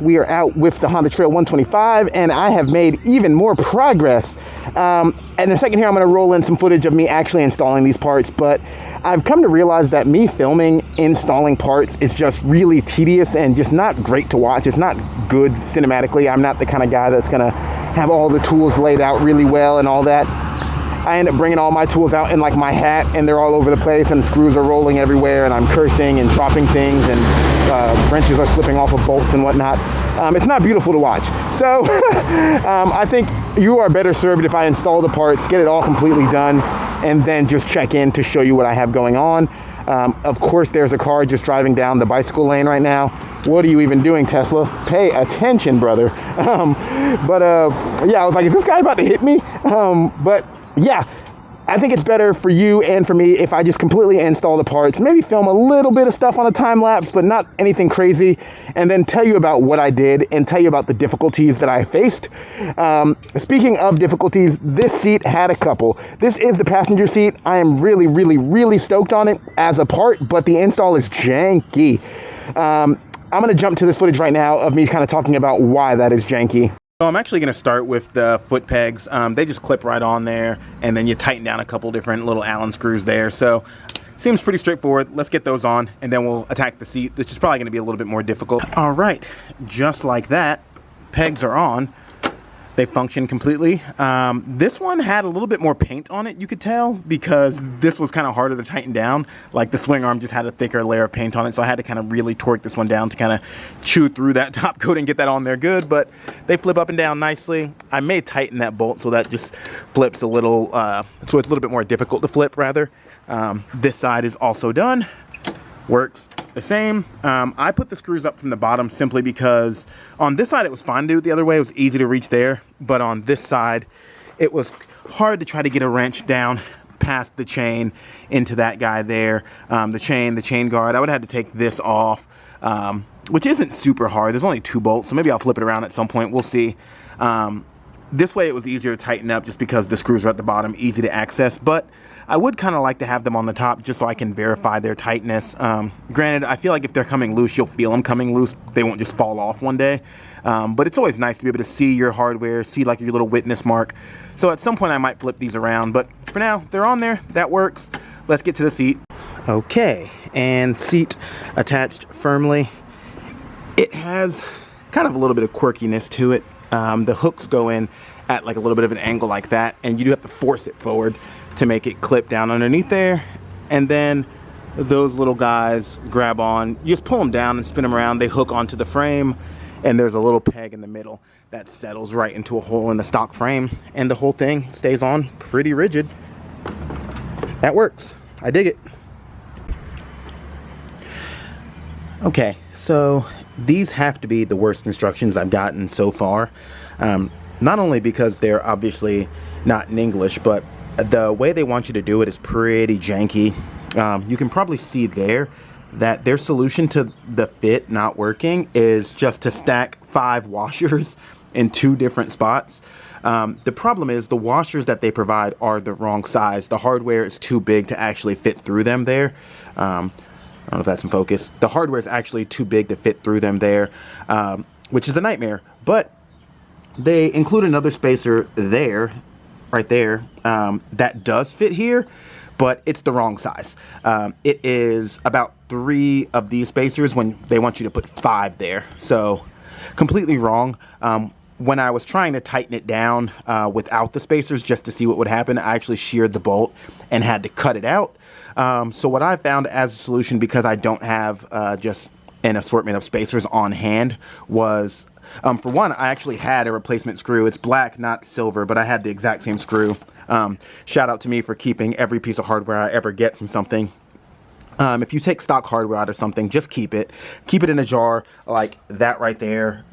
we are out with the Honda Trail 125, and I have made even more progress. And in a second here, I'm going to roll in some footage of me actually installing these parts, but I've come to realize that me filming installing parts is just really tedious and just not great to watch. It's not good cinematically. I'm not the kind of guy that's going to have all the tools laid out really well and all that. I end up bringing all my tools out in like my hat, and they're all over the place, and screws are rolling everywhere, and I'm cursing and dropping things, and wrenches are slipping off of bolts and whatnot. It's not beautiful to watch. So I think you are better served if I install the parts, get it all completely done, and then just check in to show you what I have going on. Of course, there's a car just driving down the bicycle lane right now. What are you even doing, Tesla? Pay attention, brother. Yeah, I was like, is this guy about to hit me? But yeah, I think it's better for you and for me if I just completely install the parts, maybe film a little bit of stuff on a time lapse, but not anything crazy, and then tell you about what I did and tell you about the difficulties that I faced. Speaking of difficulties, this seat had a couple. This is the passenger seat. I am really, really, really stoked on it as a part, but the install is janky. I'm going to jump to this footage right now of me kind of talking about why that is janky. So I'm actually going to start with the foot pegs. They just clip right on there, and then you tighten down a couple different little Allen screws there. So seems pretty straightforward. Let's get those on, and then we'll attack the seat. This is probably going to be a little bit more difficult. All right, just like that, pegs are on. They function completely. This one had a little bit more paint on it, you could tell, because this was kind of harder to tighten down. Like the swing arm just had a thicker layer of paint on it, so I had to kind of really torque this one down to kind of chew through that top coat and get that on there good, but they flip up and down nicely. I may tighten that bolt so that just flips a little, so it's a little bit more difficult to flip, rather. This side is also done. Works the same. I put the screws up from the bottom simply because on this side it was fine to do it the other way. It was easy to reach there, but on this side it was hard to try to get a wrench down past the chain into that guy there. The chain guard, I would have had to take this off, which isn't super hard. There's only 2 bolts, so maybe I'll flip it around at some point. We'll see. This way it was easier to tighten up just because the screws are at the bottom, easy to access, but I would kind of like to have them on the top just so I can verify their tightness. Granted, I feel like if they're coming loose, you'll feel them coming loose. They won't just fall off one day. But it's always nice to be able to see your hardware, see like your little witness mark. So at some point I might flip these around, but for now, they're on there. That works. Let's get to the seat. Okay, and seat attached firmly. It has kind of a little bit of quirkiness to it. The hooks go in at like a little bit of an angle like that, and you do have to force it forward to make it clip down underneath there, and then those little guys grab on. You just pull them down and spin them around. They hook onto the frame, and there's a little peg in the middle that settles right into a hole in the stock frame, and the whole thing stays on pretty rigid. That works. I dig it. Okay, so these have to be the worst instructions I've gotten so far. Not only because they're obviously not in English, but the way they want you to do it is pretty janky. You can probably see there that their solution to the fit not working is just to stack 5 washers in 2 different spots. The problem is the washers that they provide are the wrong size. The hardware is too big to actually fit through them there. I don't know if that's in focus. The hardware is actually too big to fit through them there, which is a nightmare. But they include another spacer there, right there, that does fit here, but it's the wrong size. It is about 3 of these spacers when they want you to put 5 there. So completely wrong. When I was trying to tighten it down without the spacers just to see what would happen, I actually sheared the bolt and had to cut it out. So what I found as a solution, because I don't have just an assortment of spacers on hand, was for one, I actually had a replacement screw. It's black, not silver, but I had the exact same screw. Shout out to me for keeping every piece of hardware I ever get from something. If you take stock hardware out of something, just keep it. Keep it in a jar like that right there,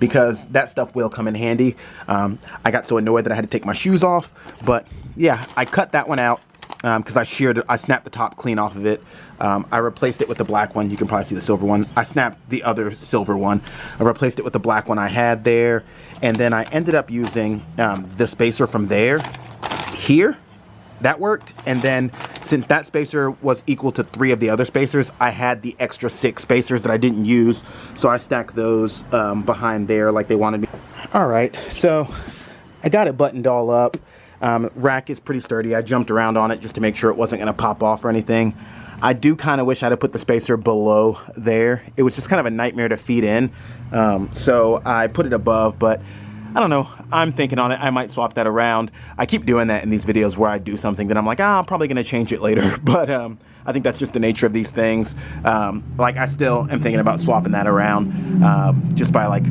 because that stuff will come in handy. I got so annoyed that I had to take my shoes off, but yeah, I cut that one out. Because I snapped the top clean off of it. I replaced it with the black one. You can probably see the silver one. I snapped the other silver one. I replaced it with the black one I had there. And then I ended up using the spacer from there, here, that worked. And then since that spacer was equal to 3 of the other spacers, I had the extra 6 spacers that I didn't use. So I stacked those behind there like they wanted me. All right, so I got it buttoned all up. Rack is pretty sturdy. I jumped around on it just to make sure it wasn't gonna pop off or anything. I do kind of wish I'd have put the spacer below there. It was just kind of a nightmare to feed in. So I put it above, but I don't know. I'm thinking on it. I might swap that around. I keep doing that in these videos where I do something that I'm like, I'm probably going to change it later. But I think that's just the nature of these things. Like I still am thinking about swapping that around just by like,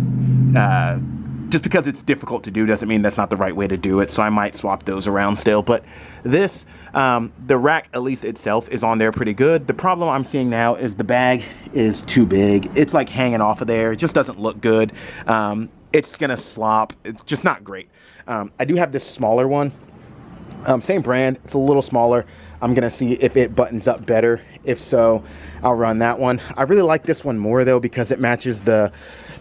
just because it's difficult to do doesn't mean that's not the right way to do it. So I might swap those around still. But this, the rack, at least itself, is on there pretty good. The problem I'm seeing now is the bag is too big. It's like hanging off of there. It just doesn't look good. It's gonna slop. It's just not great. I do have this smaller one, same brand. It's a little smaller. I'm gonna see if it buttons up better. If so, I'll run that one. I really like this one more though because it matches the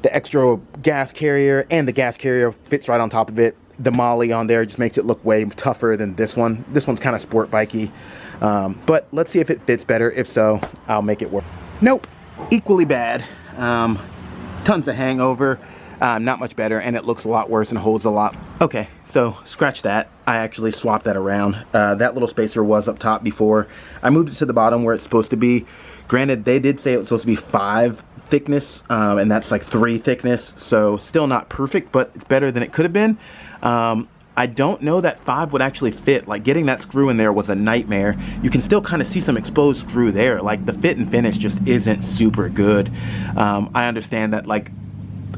extra gas carrier, and the gas carrier fits right on top of it. The Molly on there just makes it look way tougher than this one. This one's kind of sport bikey, but let's see if it fits better. If so, I'll make it work. Nope, equally bad. Tons of hangover. Not much better, and it looks a lot worse and holds a lot. Okay, so scratch that. I actually swapped that around. That little spacer was up top before. I moved it to the bottom where it's supposed to be. Granted, they did say it was supposed to be 5 thickness, and that's like 3 thickness, so still not perfect, but it's better than it could have been. I don't know that 5 would actually fit. Like getting that screw in there was a nightmare. You can still kind of see some exposed screw there. Like the fit and finish just isn't super good. I understand that like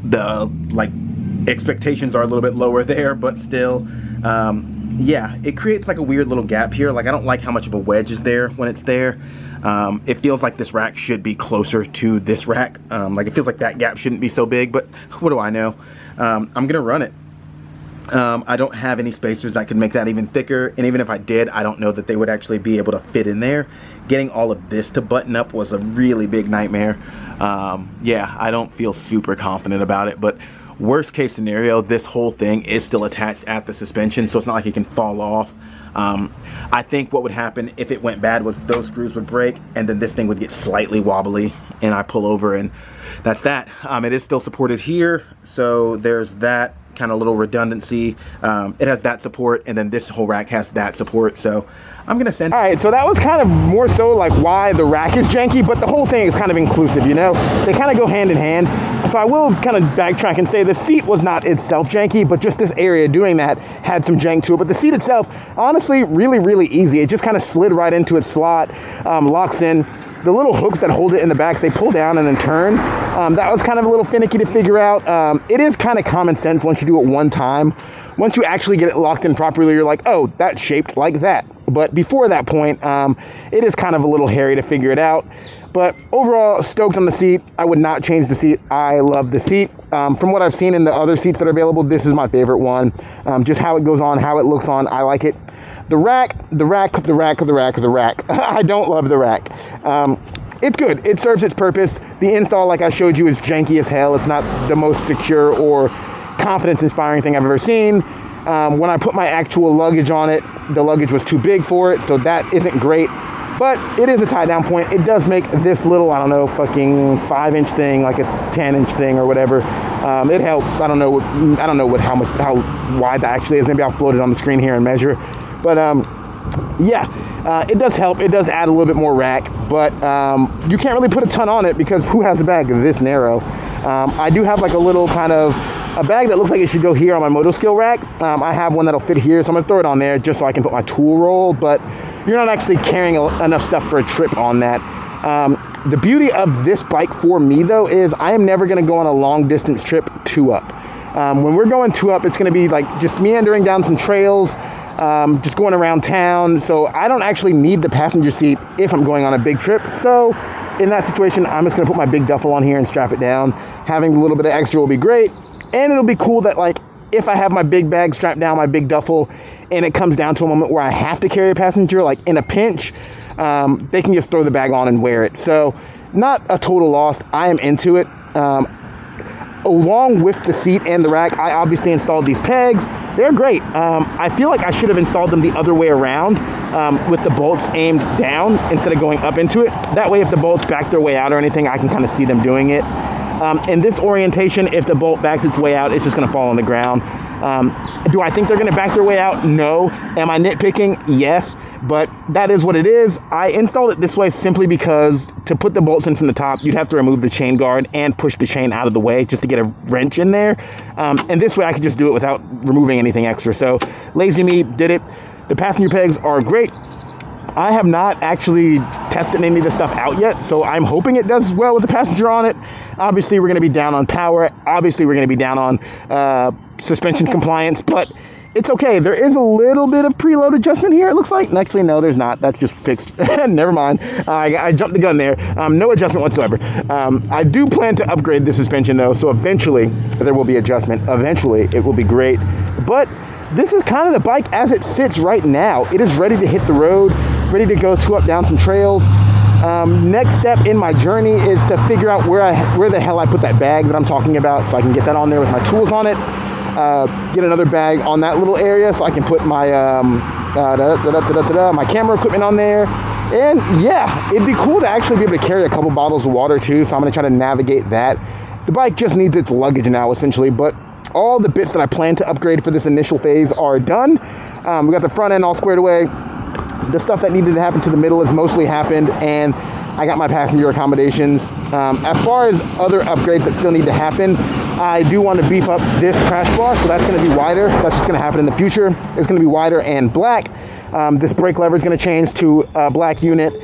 the expectations are a little bit lower there, but still yeah, it creates like a weird little gap here. Like I don't like how much of a wedge is there when it's there. It feels like this rack should be closer to this rack. Like it feels like that gap shouldn't be so big, but what do I know? I'm gonna run it. I don't have any spacers that could make that even thicker, and even if I did, I don't know that they would actually be able to fit in there. Getting all of this to button up was a really big nightmare. Yeah, I don't feel super confident about it, but worst case scenario, this whole thing is still attached at the suspension, so it's not like it can fall off. I think what would happen if it went bad was those screws would break, and then this thing would get slightly wobbly, and I pull over, and that's that. It is still supported here, so there's that kind of little redundancy. It has that support, and then this whole rack has that support, so I'm gonna send. All right, so that was kind of more so like why the rack is janky, but the whole thing is kind of inclusive, you know? They kind of go hand in hand. So I will kind of backtrack and say the seat was not itself janky, but just this area doing that had some jank to it. But the seat itself, honestly, really, really easy. It just kind of slid right into its slot, locks in. The little hooks that hold it in the back, they pull down and then turn. That was kind of a little finicky to figure out. It is kind of common sense once you do it one time. Once you actually get it locked in properly, you're like, oh, that's shaped like that. But before that point, it is kind of a little hairy to figure it out. But overall, stoked on the seat. I would not change the seat. I love the seat. From what I've seen in the other seats that are available, this is my favorite one. Just how it goes on, how it looks on, I like it. The rack. I don't love the rack. It's good. It serves its purpose. The install, like I showed you, is janky as hell. It's not the most secure or confidence-inspiring thing I've ever seen. When I put my actual luggage on it, the luggage was too big for it, so that isn't great. But it is a tie-down point. It does make this little, I don't know, fucking 5-inch thing like a 10-inch thing or whatever. It helps. I don't know how wide that actually is. Maybe I'll float it on the screen here and measure. But yeah, it does help. It does add a little bit more rack, but you can't really put a ton on it because who has a bag this narrow? I do have like a little kind of a bag that looks like it should go here on my moto skill rack. I have one that'll fit here, so I'm gonna throw it on there just so I can put my tool roll, but you're not actually carrying enough stuff for a trip on that. The beauty of this bike for me though is I am never gonna go on a long distance trip 2-up. When we're going 2-up, it's gonna be like just meandering down some trails, just going around town. So I don't actually need the passenger seat if I'm going on a big trip. So in that situation, I'm just gonna put my big duffel on here and strap it down. Having a little bit of extra will be great. And it'll be cool that like, if I have my big bag strapped down, my big duffel, and it comes down to a moment where I have to carry a passenger, like in a pinch, they can just throw the bag on and wear it. So not a total loss. I am into it. along with the seat and the rack, I obviously installed these pegs. They're great. I feel like I should have installed them the other way around, with the bolts aimed down instead of going up into it. That way, if the bolts back their way out or anything, I can kind of see them doing it. In this orientation, if the bolt backs its way out, it's just going to fall on the ground. Do I think they're going to back their way out? No. Am I nitpicking? Yes. But that is what it is. I installed it this way simply because to put the bolts in from the top, you'd have to remove the chain guard and push the chain out of the way just to get a wrench in there. And this way I could just do it without removing anything extra. So lazy me, did it. The passenger pegs are great. I have not actually tested any of this stuff out yet, so I'm hoping it does well with the passenger on it. Obviously, we're going to be down on power. Obviously, we're going to be down on suspension compliance, but it's okay. There is a little bit of preload adjustment here, it looks like. Actually, no, there's not. That's just fixed. Never mind. I jumped the gun there. No adjustment whatsoever. I do plan to upgrade the suspension, though, so eventually there will be adjustment. Eventually, it will be great. But this is kind of the bike as it sits right now. It is ready to hit the road, ready to go down some trails. Next step in my journey is to figure out where the hell I put that bag that I'm talking about, so I can get that on there with my tools on it. Get another bag on that little area so I can put my my camera equipment on there. And yeah, it'd be cool to actually be able to carry a couple bottles of water too, so I'm going to try to navigate that. The bike just needs its luggage now, essentially, but all the bits that I plan to upgrade for this initial phase are done. We got the front end all squared away. The stuff that needed to happen to the middle has mostly happened, and I got my passenger accommodations. As far as other upgrades that still need to happen, I do want to beef up this crash bar, so that's going to be wider. That's just going to happen in the future. It's going to be wider and black. This brake lever is going to change to a black unit.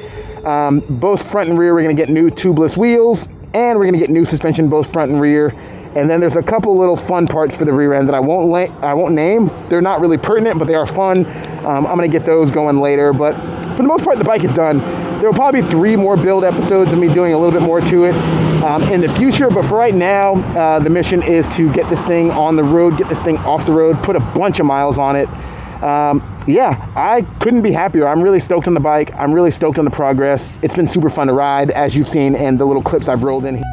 Both front and rear, we're going to get new tubeless wheels, and we're going to get new suspension both front and rear. And then there's a couple little fun parts for the rear end that I won't name. They're not really pertinent, but they are fun. I'm going to get those going later. But for the most part, the bike is done. There will probably be 3 more build episodes of me doing a little bit more to it in the future. But for right now, the mission is to get this thing on the road, get this thing off the road, put a bunch of miles on it. Yeah, I couldn't be happier. I'm really stoked on the bike. I'm really stoked on the progress. It's been super fun to ride, as you've seen in the little clips I've rolled in here.